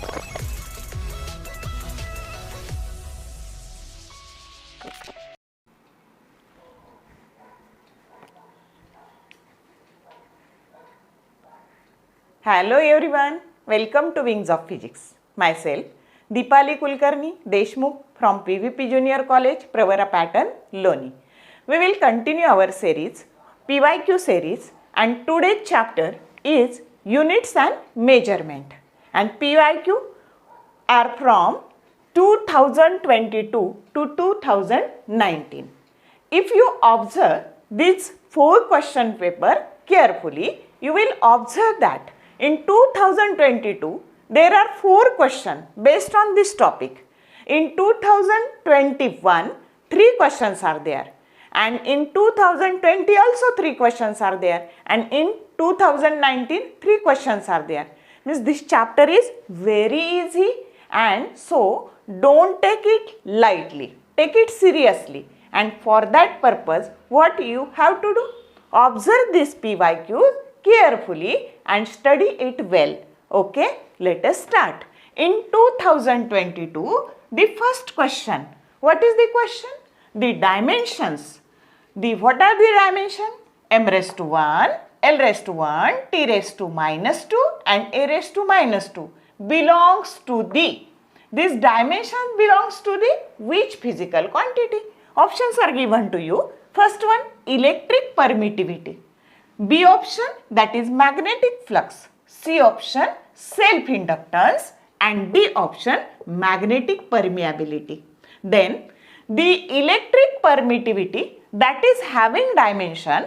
Hello everyone, welcome to Wings of Physics. Myself, Deepali Kulkarni Deshmukh from PVP Junior College, Pravara Pattern, Loni. We will continue our series, PYQ series, and today's chapter is Units and Measurement. And PYQ are from 2022 to 2019. If you observe this 4 question paper carefully, you will observe that in 2022, there are 4 questions based on this topic. In 2021, 3 questions are there. And in 2020 also 3 questions are there. And in 2019, 3 questions are there. Means this chapter is very easy, and so don't take it lightly. Take it seriously. And for that purpose, what you have to do? Observe this PYQ carefully and study it well. Okay, let us start. In 2022, the first question. What is the question? The dimensions. What are the dimensions? M raised to 1, L raised to 1, T raised to minus 2 and A raised to minus 2 belongs to the. This dimension belongs to the which physical quantity? Options are given to you. First one, electric permittivity. B option, that is magnetic flux. C option, self-inductance. And D option, magnetic permeability. Then, the electric permittivity, that is having dimension.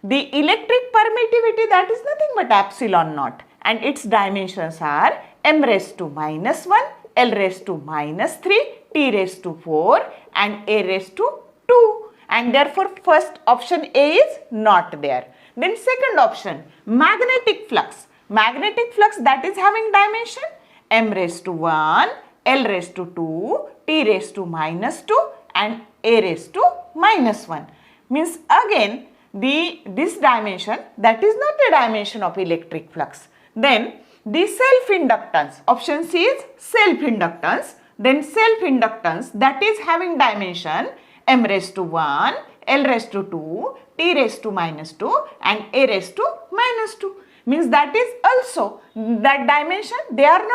The electric permittivity, that is nothing but epsilon naught. And its dimensions are M raised to minus 1, L raised to minus 3, T raised to 4 and A raised to 2. And therefore, first option A is not there. Then second option, magnetic flux. Magnetic flux, that is having dimension M raised to 1, L raised to 2, T raised to minus 2 and A raised to minus 1. Means again, this dimension, that is not a dimension of electric flux. Then the self-inductance, option C is self-inductance. Then self-inductance, that is having dimension M raised to 1, L raised to 2, T raised to minus 2 and A raised to minus 2. Means that is also that dimension, they are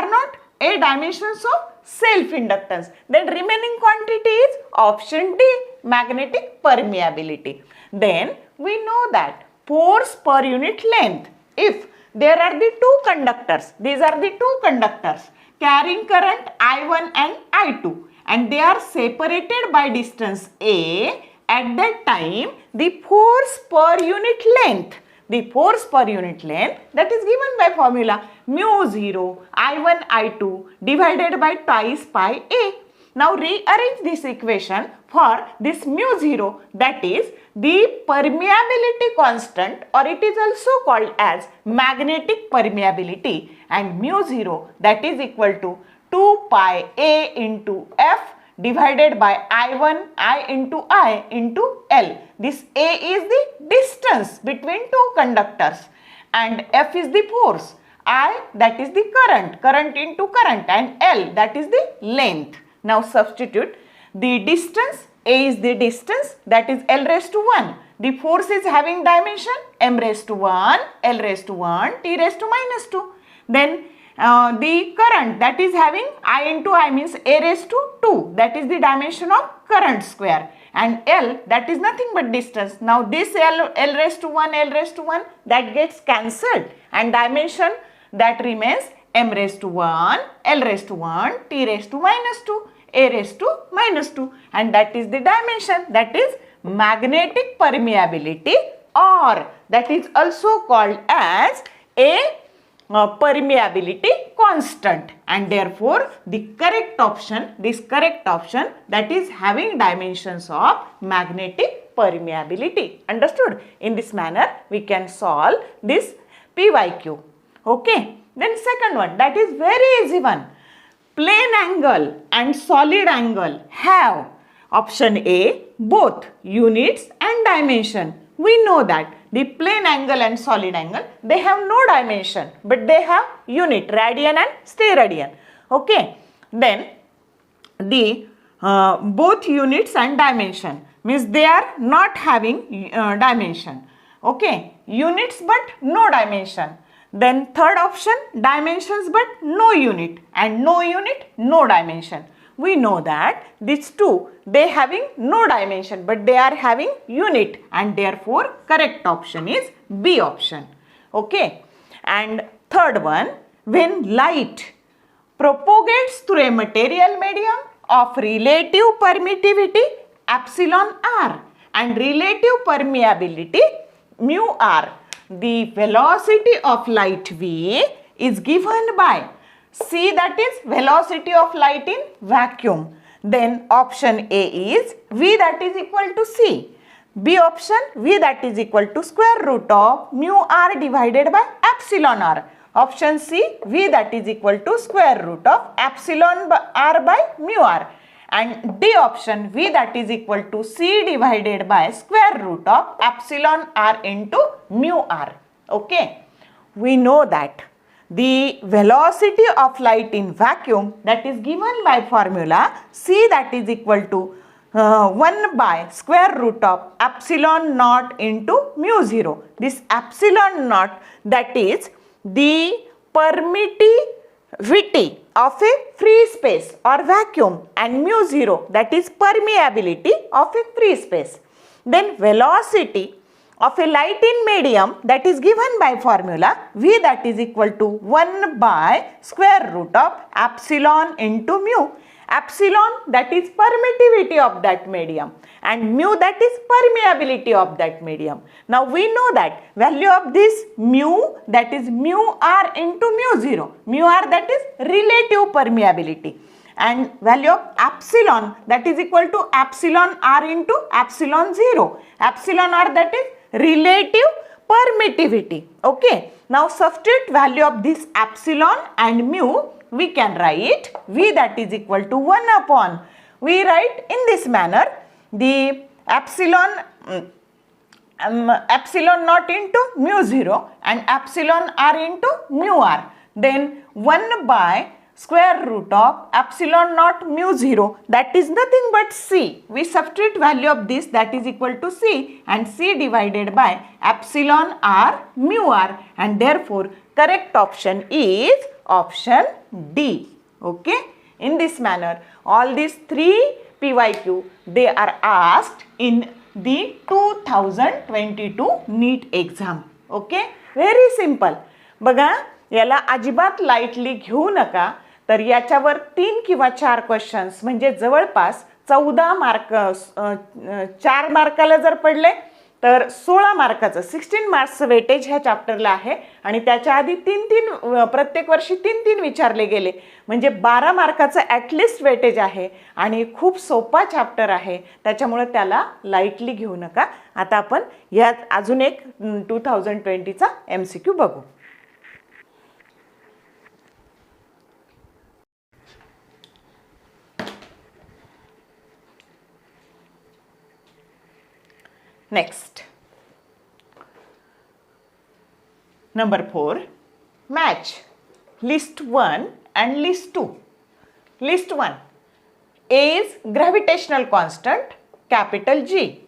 not a dimensions of self-inductance. Then remaining quantity is option D, magnetic permeability. Then we know that force per unit length. If there are the 2 conductors, these are the 2 conductors carrying current I1 and I2 and they are separated by distance A, at that time the force per unit length, that is given by formula mu 0 I1 I2 divided by twice pi A. Now rearrange this equation for this mu 0, that is the permeability constant, or it is also called as magnetic permeability, and mu 0, that is equal to 2 pi A into F divided by I1 I into L. This A is the distance between 2 conductors and F is the force. I, that is the current into current, and L, that is the length. Now substitute the distance. A is the distance, that is L raised to 1. The force is having dimension M raised to 1, L raised to 1, T raised to minus 2. Then the current, that is having I into I, means A raised to 2, that is the dimension of current square, and L, that is nothing but distance. Now this L raised to 1, that gets cancelled, and dimension that remains M raised to 1, L raised to 1, T raised to minus 2, A raised to minus 2, and that is the dimension, that is magnetic permeability, or that is also called as a permeability constant. And therefore the correct option, that is having dimensions of magnetic permeability. Understood? In this manner we can solve this PYQ. Okay. Then second one, that is very easy one. Plane angle and solid angle have option A both units and dimension. we know that the plane angle and solid angle, they have no dimension, but they have unit, radian and steradian. Okay, then the both units and dimension means they are not having dimension. Okay, units but no dimension. Then third option, dimensions but no unit, and no unit, no dimension. We know that these two, they having no dimension but they are having unit, and therefore correct option is B option. Okay, and third one, when light propagates through a material medium of relative permittivity epsilon r and relative permeability mu r, the velocity of light v is given by C, that is velocity of light in vacuum. Then option A is V, that is equal to C. B option, V, that is equal to square root of mu r divided by epsilon r. Option C, V, that is equal to square root of epsilon r by mu r. And D option, V, that is equal to C divided by square root of epsilon r into mu r. Okay, we know that the velocity of light in vacuum, that is given by formula C, that is equal to 1 by square root of epsilon naught into mu 0. This epsilon naught, that is the permittivity of a free space or vacuum, and mu 0, that is permeability of a free space. Then velocity of a light in medium, that is given by formula V, that is equal to 1 by square root of epsilon into mu. Epsilon, that is permittivity of that medium, and mu, that is permeability of that medium. Now we know that value of this mu, that is mu r into mu 0. Mu r, that is relative permeability, and value of epsilon, that is equal to epsilon r into epsilon 0. Epsilon r, that is relative permittivity. Okay, now substitute value of this epsilon and mu. We can write V, that is equal to 1 upon, we write in this manner, the epsilon epsilon naught into mu 0 and epsilon r into mu r. Then 1 by square root of epsilon naught mu 0, that is nothing but C. We substitute value of this, that is equal to C, and C divided by epsilon r mu r, and therefore correct option is option D. Okay, in this manner all these three PYQ, they are asked in the 2022 NEET exam. Okay, very simple. बघा, याला अजिबात lightly घेऊ नका. तर याच्यावर 3 किंवा 4 questions म्हणजे जवळपास 14 मार्क 4 मार्काला जर पडले तर 16 मार्काचं 16 मार्क्सचं वेटेज ह्या चॅप्टरला आहे, आणि त्याच्या आधी 3 प्रत्येक वर्षी 3 विचारले गेले, म्हणजे 12 मार्काचं ॲटलिस्ट वेटेज आहे आणि खूप सोपा चॅप्टर आहे. त्याच्यामुळे त्याला लाईटली घेऊ नका. आता आपण यात अजून एक 2020चा MCQ बघू. Next, number 4, match list 1 and list 2. List 1, A is gravitational constant capital G,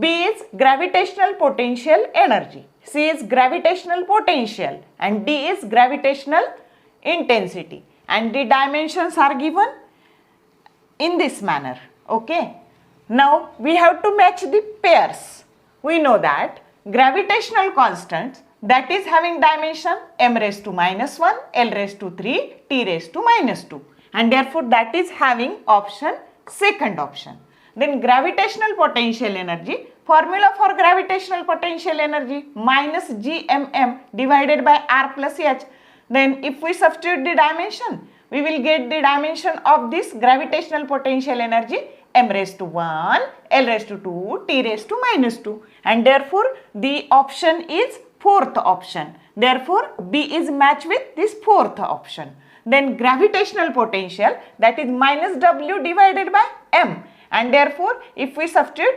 B is gravitational potential energy, C is gravitational potential, and D is gravitational intensity, and the dimensions are given in this manner. Okay, now we have to match the pairs. We know that gravitational constants, that is having dimension m raised to -1, l raised to 3, t raised to -2, and therefore that is having option second option. Then gravitational potential energy, formula for gravitational potential energy minus gmm divided by r plus h. Then if we substitute the dimension, we will get the dimension of this gravitational potential energy m raised to 1, l raised to 2, t raised to -2, and therefore the option is fourth option. Therefore B is matched with this fourth option. Then gravitational potential, that is minus w divided by m, and therefore if we substitute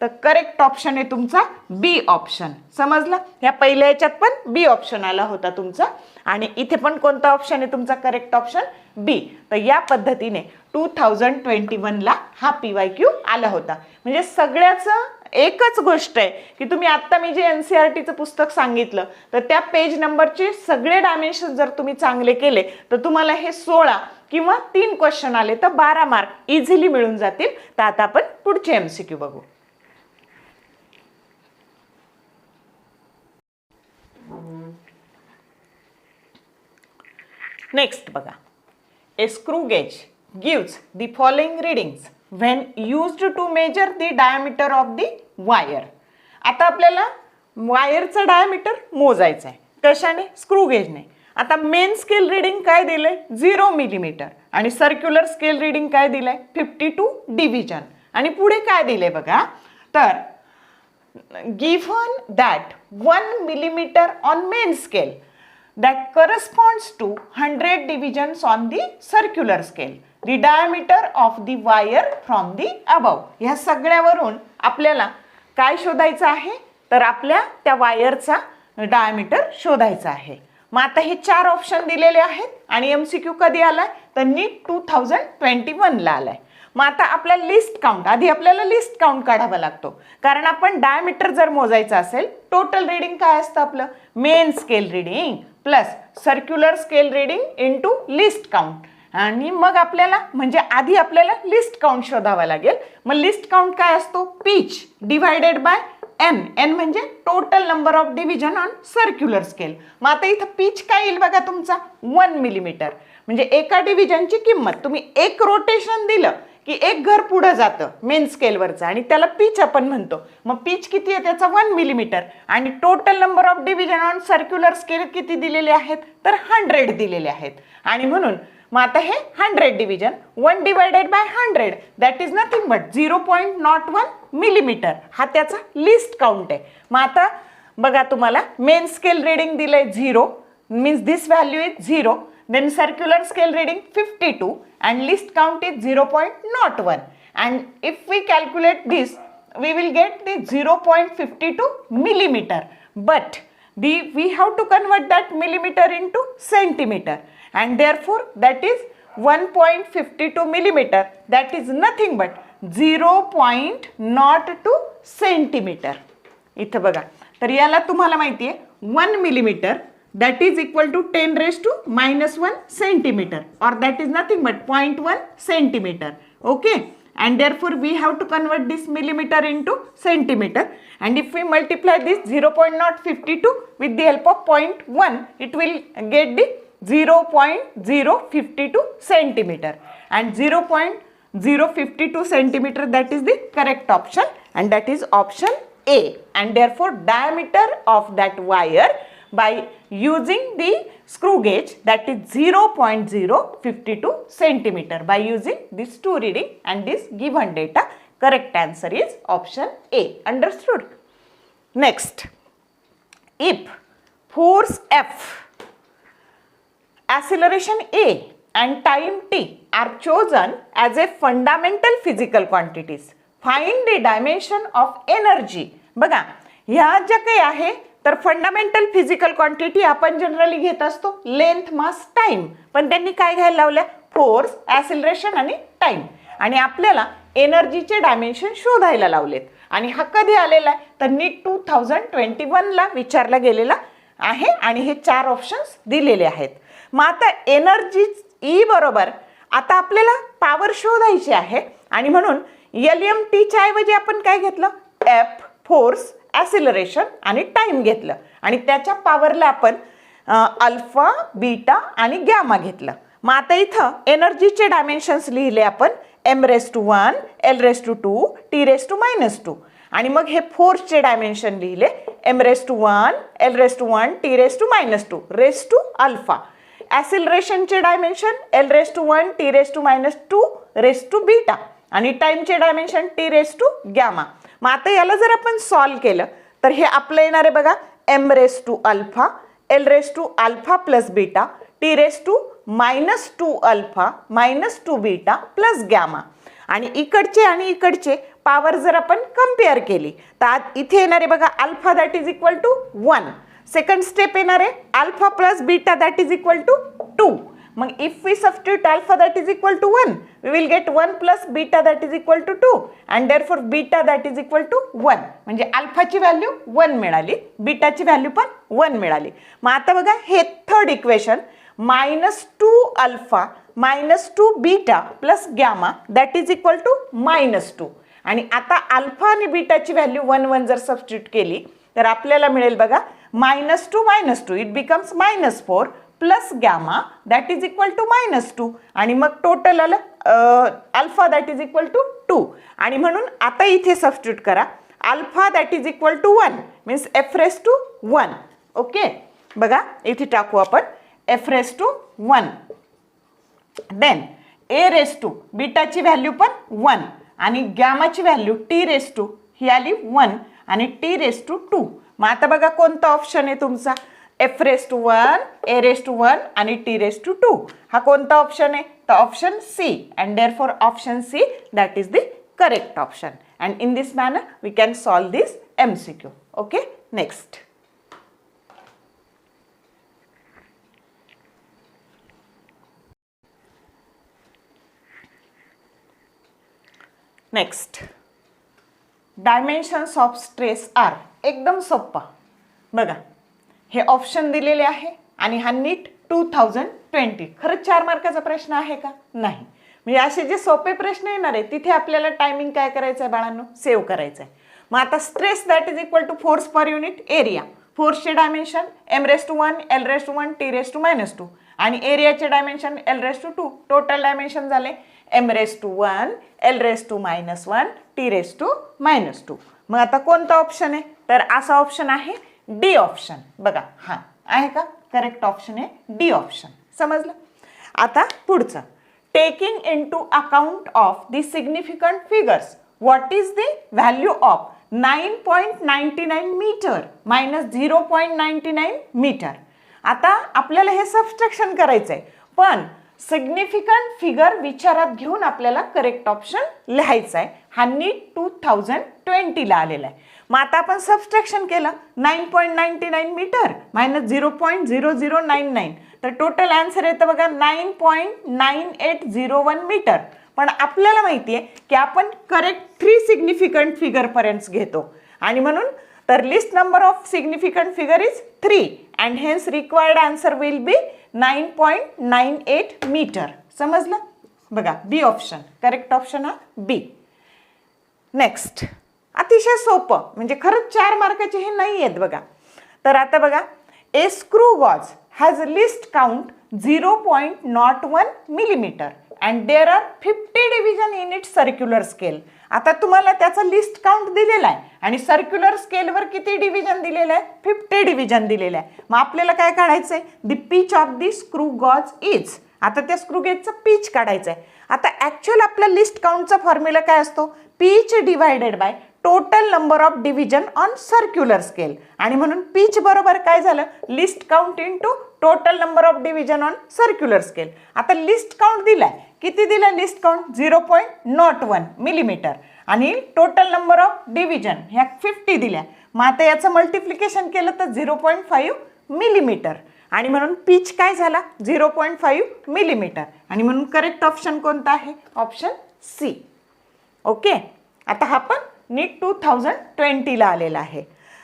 तर correct option आहे तुमचा बी option. समजलं? ह्या पहिल्या याच्यात पण बी option आला होता तुमचा आणि इथे पण कोणता ऑप्शन आहे तुमचा करेक्ट ऑप्शन बी. तर या पद्धतीने 2021ला हा PYQ आला होता. म्हणजे सगळ्याचं एकच गोष्ट आहे की तुम्ही आत्ता मी जे NCERTचं पुस्तक सांगितलं तर त्या पेज नंबरचे सगळे डायमेन्शन जर तुम्ही चांगले केले तर तुम्हाला हे 16 किंवा 3 क्वेश्चन आले तर 12 मार्क इझिली मिळून जातील. तर आता आपण पुढचे MCQ बघू. नेक्स्ट बघा. A screw gauge gives the following readings when used to measure the diameter of the wire. आता आपल्याला वायरचा डायमीटर मोजायचा आहे. कशाने? स्क्रू गेजने. आता मेन स्केल रीडिंग काय दिलंय? 0 मिलीमीटर आणि सर्क्युलर स्केल रीडिंग काय दिलंय? 52 डिव्हिजन. आणि पुढे काय दिलंय बघा. तर given that 1 millimeter on main scale that corresponds to 100 divisions on the circular scale, the diameter of the wire from the above. ह्या सगळ्यावरून आपल्याला काय शोधायचं आहे? तर आपल्या त्या वायरचा डायमीटर शोधायचा आहे. मग आता हे 4 ऑप्शन दिलेले आहेत आणि MCQ कधी आलाय? तर नीट 2021ला आलाय. मग आता आपला लिस्ट काउंट, आधी आपल्याला लिस्ट काउंट काढावा लागतो कारण आपण डायमीटर जर मोजायचं असेल टोटल रीडिंग काय असतं आपलं? Main scale reading plus circular scale reading into list count. आणि मग आपल्याला म्हणजे आधी आपल्याला लिस्ट काउंट शोधावा लागेल. मग लिस्ट काउंट काय असतो? Pitch divided by N. N म्हणजे total number of division on circular scale. मग आता इथं पिच काय येईल बघा तुमचा? 1 मिलीमीटर. म्हणजे एका डिव्हिजनची किंमत, तुम्ही एक रोटेशन दिलं की एक घर पुढे जातं मेन स्केलवरचं आणि त्याला पिच आपण म्हणतो. मग पिच किती आहे त्याचा 1 मिलीमीटर आणि total number of division on circular scale किती दिलेले आहेत तर 100 दिलेले आहेत. आणि म्हणून मग आता हे 100 division 1 divided by 100 that is nothing but 0.01 millimetre, हा त्याचा लिस्ट काउंट आहे. मग आता बघा तुम्हाला मेन स्केल रीडिंग दिलंय 0 means this value is 0, then circular scale reading 52 and list count is 0.01, and if we calculate this we will get the 0.52 millimeter, but we have to convert that millimeter into centimeter and therefore that is 1.52 millimeter, that is nothing but 0.02 centimeter. इथं बघा तर याला तुम्हाला माहिती आहे 1 millimetre that is equal to 10 raised to minus 1 centimeter or that is nothing but 0.1 centimeter. Okay, and therefore we have to convert this millimeter into centimeter, and if we multiply this 0.052 with the help of 0.1 it will get the 0.052 centimeter, and 0.052 centimeter that is the correct option, and that is option A. And therefore diameter of that wire by using the screw gauge that is 0.052 centimeter, by using these two reading and this given data, correct answer is option A. Understood? Next, if force F, acceleration A and time t are chosen as a fundamental physical quantities, find the dimension of energy. बघा ह्या ज्या काही आहे तर fundamental physical quantity आपण generally घेत असतो length mass time, पण त्यांनी काय घ्यायला लावल्या फोर्स ॲसिलरेशन आणि टाइम, आणि आपल्याला एनर्जीचे डायमेन्शन शोधायला लावलेत. आणि हा कधी आलेला आहे तर नीट 2021 ला विचारला गेलेला आहे आणि हे 4 ऑप्शन्स दिलेले आहेत. मग आता एनर्जी ई बरोबर आता आपल्याला पॉवर शोधायची आहे आणि म्हणून LMT च्या ऐवजी आपण काय घेतलं एफ फोर्स ॲसिलरेशन आणि टाइम घेतलं आणि त्याच्या पॉवरला आपण अल्फा बीटा आणि गॅमा घेतलं. मग आता इथं एनर्जीचे डायमेन्शन्स लिहिले आपण m⁻⁴, l⁻², t⁻⁻², आणि मग हे फोर्सचे डायमेन्शन लिहिले m⁻⁴, l⁻⁴, t⁻⁻², raise to alpha. ॲसिलरेशनचे dimension l⁻⁴, t⁻⁻², raise to beta, आणि टाइमचे डायमेन्शन t⁻⁴. मग आता याला जर आपण सॉल्व केलं तर हे आपलं येणार आहे बघा m⁻⁴, l⁻⁴ plus beta, t⁻⁻² -2 beta plus gamma, आणि इकडचे आणि इकडचे पॉवर जर आपण कंपेअर केली तर इथे येणार आहे बघा alpha that is equal to 1. Second step येणार आहे alpha plus beta that is equal to 2. मग if we substitute alpha that is equal to 1 we will get 1 plus beta that is equal to 2 and therefore beta that is equal to 1. म्हणजे अल्फाची value 1 मिळाली, बीटाची value पण 1 मिळाली. मग आता बघा हे third equation -2 alpha -2 beta plus gamma that is equal to -2. आणि आता अल्फा आणि बीटाची व्हॅल्यू 1 1 जर सबस्टिट्यूट केली तर आपल्याला मिळेल बघा -2 -2 it becomes -4 plus gamma that is equal to -2, आणि मग टोटल आलं alpha that is equal to 2. आणि म्हणून आता इथे सबस्टिट्यूट करा alpha that is equal to 1 means f⁻⁴. Okay बघा इथे टाकू आपण f⁻⁴. देन a⁻, बीटाची व्हॅल्यू पण 1 आणि गॅमाची व्हॅल्यू t⁻, ही आली 1 आणि t⁻². मग आता बघा कोणता ऑप्शन आहे तुमचा f⁻⁴, a⁻1 आणि t⁻². हा कोणता ऑप्शन आहे तर option C, and therefore option C that is the correct option. And in this manner we can solve this MCQ. Okay next. Next dimensions of stress are. एकदम सोप्पा बघा हे option दिलेले आहे आणि हा नीट 2020. खरंच 4 मार्काचा प्रश्न आहे का नाही. म्हणजे असे जे सोपे प्रश्न येणार आहे तिथे आपल्याला टायमिंग काय करायचं आहे बाळांनो सेव्ह करायचं आहे. मग आता stress that is equal to force per unit area. फोर्सचे डायमेन्शन m⁻⁴, l⁻⁴, t⁻⁻², आणि एरियाचे डायमेन्शन l2, टोटल डायमेन्शन झाले m1, l-1, t-2. मग आता कोणता ऑप्शन आहे? तर असा ऑप्शन आहे डी ऑप्शन. बघा हा आहे का? करेक्ट ऑप्शन आहे डी ऑप्शन. समजलं? आता पुढचं, taking into account of the significant figures, what is the value of 9.99 metre minus 0.99 metre. आता आपल्याला हे सबट्रॅक्शन करायचं आहे, पण सिग्निफिकंट फिगर विचारात घेऊन आपल्याला करेक्ट ऑप्शन लिहायचा आहे. हा नीट 2020 ला आलेला आहे. मग आता आपण सबट्रॅक्शन केलं, 9.99 मीटर मायनस 0.0099, तर टोटल आन्सर येतं बघा 9.9801 मीटर. पण आपल्याला माहिती आहे की आपण करेक्ट 3 सिग्निफिकंट फिगर पर्यंत घेतो, आणि म्हणून तर list number of significant figure is 3 and hence required answer will be 9.98 metre. समजलं? बघा बी ऑप्शन करेक्ट ऑप्शन हा बी. नेक्स्ट, अतिशय सोपं, म्हणजे खरंच 4 मार्काचे हे नाही आहेत बघा. तर आता बघा, a screw gauge has list count 0.01 millimetre and there are 50 division in it circular scale. आता तुम्हाला त्याचा लिस्ट काउंट दिलेला आहे आणि सर्क्युलर स्केलवर किती डिव्हिजन दिलेलं आहे? 50 डिव्हिजन दिलेलं आहे. मग आपल्याला काय काढायचं आहे? The pitch of the screw gauge is. आता त्या स्क्रू गेजचं पिच काढायचं आहे. आता ॲक्च्युअल आपल्या लिस्ट काउंटचा फॉर्म्युला काय असतो? Pitch divided by total number of division on circular scale. आणि म्हणून पिच बरोबर काय झालं? List count into total number of division on circular scale. आता लिस्ट काउंट दिलाय, किती दिलाय लिस्ट काउंट? 0.01 मिलीमीटर आणि टोटल नंबर ऑफ डिव्हिजन ह्या 50 दिल्या. मग आता याचं मल्टिप्लिकेशन केलं तर 0.5 मिलीमीटर, आणि म्हणून पिच काय झाला? 0.5 मिलीमीटर. आणि म्हणून करेक्ट ऑप्शन कोणता आहे? Option C. ओके, आता हा पण नीट 2020 ला आलेला आहे.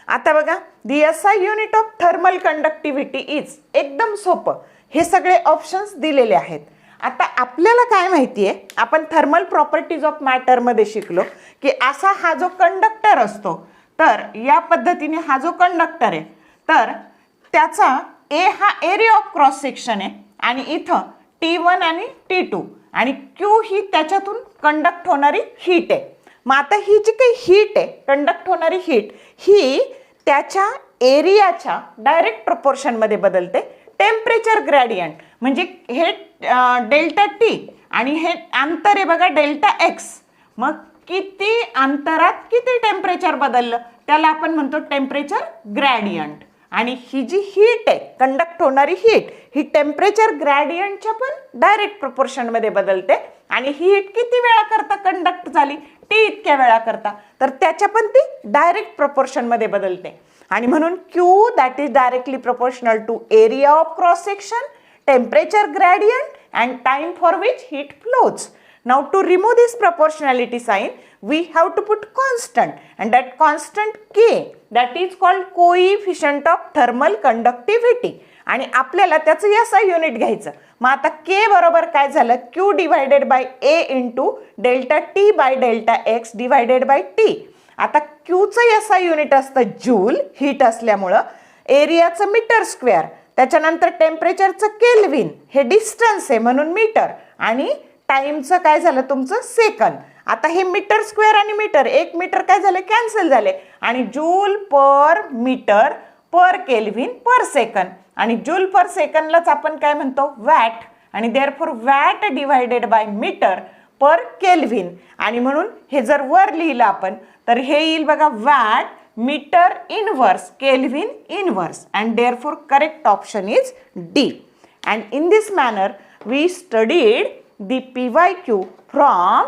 आता बघा, दी SI unit of thermal conductivity is. एकदम सोपं, हे सगळे ऑप्शन्स दिलेले आहेत. आता आपल्याला काय माहिती आहे? आपण थर्मल प्रॉपर्टीज ऑफ मॅटर मध्ये शिकलो की असा हा जो कंडक्टर असतो, तर या पद्धतीने हा जो कंडक्टर आहे, तर त्याचा ए हा एरिया ऑफ क्रॉस सेक्शन आहे, आणि इथं T1 आणि T2 आणि Q ही त्याच्यातून कंडक्ट होणारी हीट आहे. मग आता ही जी काही हीट आहे, कंडक्ट होणारी हीट, ही त्याच्या एरियाच्या डायरेक्ट प्रपोर्शनमध्ये बदलते. टेम्परेचर ग्रेडियंट म्हणजे हे डेल्टा टी आणि हे अंतर आहे बघा डेल्टा एक्स. मग किती अंतरात किती टेम्परेचर बदललं त्याला आपण म्हणतो टेम्परेचर ग्रेडियंट. आणि ही जी हीट आहे, कंडक्ट होणारी हीट, ही टेम्परेचर ग्रेडियंटच्या पण डायरेक्ट प्रपोर्शनमध्ये बदलते. आणि ही हीट किती वेळा करता कंडक्ट झाली? टी इतक्या वेळा करता, तर त्याच्या पण ती डायरेक्ट प्रपोर्शनमध्ये बदलते. आणि म्हणून Q that is directly proportional to area of cross section, temperature gradient and time for which heat flows. Now to remove this proportionality sign, we have to put constant, and that constant K, that is called coefficient of thermal conductivity. आणि आपल्याला त्याचं SI unit घ्यायचं. मग आता K बरोबर काय झालं? Q divided by A into delta T by delta x divided by T. आता Qचं SI युनिट असतं जूल, हीट असल्यामुळं, एरियाचं मीटर स्क्वेअर, त्याच्यानंतर टेम्परेचरचं केल्विन, हे डिस्टन्स आहे म्हणून मीटर, आणि टाइमचं काय झालं तुमचं? सेकंद. आता हे मीटर स्क्वेअर आणि मीटर, एक मीटर काय झाले? कॅन्सल झाले, आणि joule per metre per kelvin per सेकंद, आणि जूल पर सेकंदलाच आपण काय म्हणतो? वॅट. आणि therefore watt divided by metre per kelvin. आणि म्हणून हे जर वर लिहिलं आपण तर हे येईल बघा watt metre inverse kelvin inverse, and therefore correct option is D. And in this manner we studied the PYQ from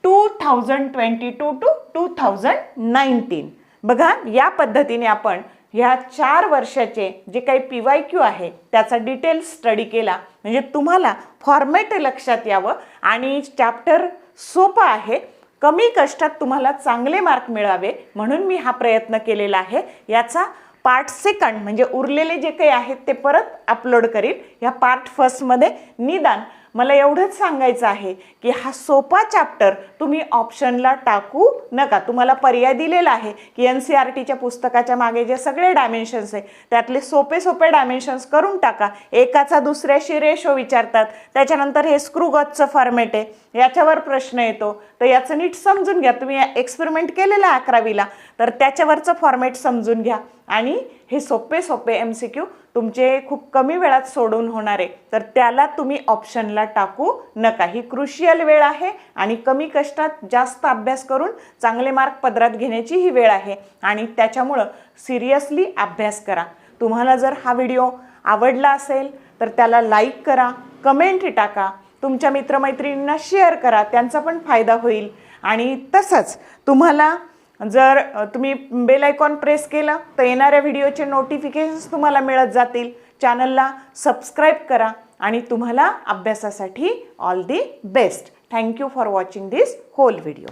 2022 to 2019. बघा, या पद्धतीने आपण ह्या 4 वर्षाचे जे काही PYQ आहे त्याचा डिटेल स्टडी केला, म्हणजे तुम्हाला फॉर्मॅट लक्षात यावं आणि चॅप्टर सोपं आहे, कमी कष्टात तुम्हाला चांगले मार्क मिळावे म्हणून मी हा प्रयत्न केलेला आहे. याचा पार्ट सेकंड म्हणजे उरलेले जे काही आहेत ते परत अपलोड करील. या पार्ट फर्स्टमध्ये निदान मला एवढंच सांगायचं आहे की हा सोपा चॅप्टर तुम्ही ऑप्शनला टाकू नका. तुम्हाला पर्याय दिलेला आहे की NCERTच्या पुस्तकाच्या मागे जे सगळे डायमेन्शन्स आहे त्यातले सोपे सोपे डायमेन्शन्स करून टाका. एकाचा दुसऱ्याशी रेशो विचारतात, त्याच्यानंतर हे स्क्रू गजचं फॉर्मॅट आहे, याच्यावर प्रश्न येतो, तर याचं नीट समजून घ्या. तुम्ही एक्सपेरिमेंट केलेला 11वीला, तर त्याच्यावरचं फॉर्मॅट समजून घ्या आणि हे सोपे सोपे MCQ तुमचे खूप कमी वेळात सोडवून होणार आहे, तर त्याला तुम्ही ऑप्शनला टाकू नका. ही क्रुशियल वेळ आहे आणि कमी कष्टात जास्त अभ्यास करून चांगले मार्क पदरात घेण्याची ही वेळ आहे आणि त्याच्यामुळं सिरियसली अभ्यास करा. तुम्हाला जर हा व्हिडिओ आवडला असेल तर त्याला लाईक करा, कमेंट टाका, तुमच्या मित्रमैत्रिणींना शेअर करा, त्यांचा पण फायदा होईल. आणि तसंच तुम्हाला जर तुम्ही बेल आयकॉन प्रेस केलं तर येणाऱ्या व्हिडिओचे नोटिफिकेशन्स तुम्हाला मिळत जातील. चॅनलला सबस्क्राईब करा आणि तुम्हाला अभ्यासासाठी all the best. Thank you for watching this whole video.